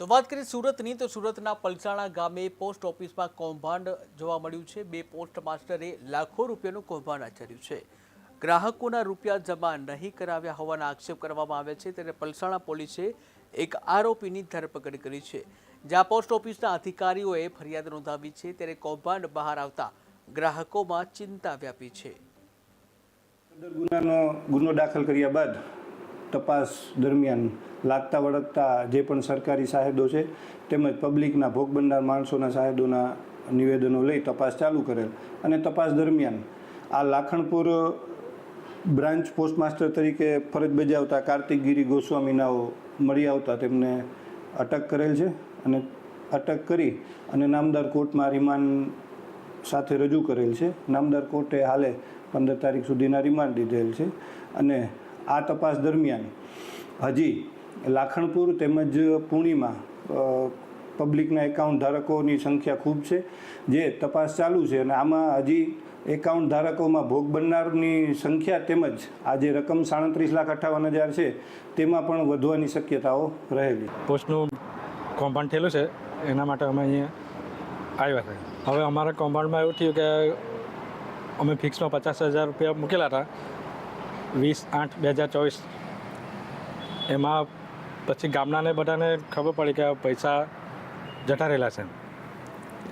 તો વાત કરીએ સુરતની તો સુરતના પલસાણા ગામે પોસ્ટ ઓફિસમાં કૌભાંડ જોવા મળ્યું છે। બે પોસ્ટ માસ્ટરે લાખો રૂપિયાનું કૌભાંડ આચર્યું છે। ગ્રાહકોના રૂપિયા જમા નહીં કરાવ્યા હોવાના આક્ષેપ કરવામાં આવે છે। ત્યારે પલસાણા પોલીસે એક આરોપીની ધરપકડ કરી છે, જ્યાં પોસ્ટ ઓફિસના અધિકારીઓએ ફરિયાદ નોંધાવી છે। ત્યારે કૌભાંડ બહાર આવતા ગ્રાહકોમાં ચિંતા વ્યાપી છે। ગુનો દાખલ કર્યા બાદ તપાસ દરમિયાન લાગતા વળગતા જે પણ સરકારી સાહેદો છે તેમજ પબ્લિકના ભોગ બનનાર માણસોના સાહેદોના નિવેદનો લઈ તપાસ ચાલુ કરેલ અને તપાસ દરમિયાન આ લાખણપુર બ્રાન્ચ પોસ્ટ માસ્ટર તરીકે ફરજ બજાવતા કાર્તિક ગિરી ગોસ્વામીનાઓ મળી આવતા તેમને અટક કરેલ છે અને અટક કરી અને નામદાર કોર્ટમાં રિમાન્ડ સાથે રજૂ કરેલ છે। નામદાર કોર્ટે હાલે 15 તારીખ સુધીના રિમાન્ડ દીધેલ છે અને આ તપાસ દરમિયાન હજી લાખણપુર તેમજ પૂણીમાં પબ્લિકના એકાઉન્ટ ધારકોની સંખ્યા ખૂબ છે, જે તપાસ ચાલુ છે અને આમાં હજી એકાઉન્ટ ધારકોમાં ભોગ બનનારની સંખ્યા તેમજ આ જે રકમ 37,58,000 છે તેમાં પણ વધવાની શક્યતાઓ રહેલી। પોસ્ટનું કૌભાંડ થયેલું છે એના માટે અમે અહીંયા આવ્યા છે। હવે અમારા કૌભાંડમાં એવું થયું કે અમે ફિક્સમાં 50,000 રૂપિયા મૂકેલા હતા 20/8/2024। એમાં પછી ગામનાને બધાને ખબર પડી કે પૈસા જતા રહેલા છે,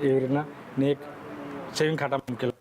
એવી રીતના ને એક સેવિંગ ખાતામાં મૂકેલા।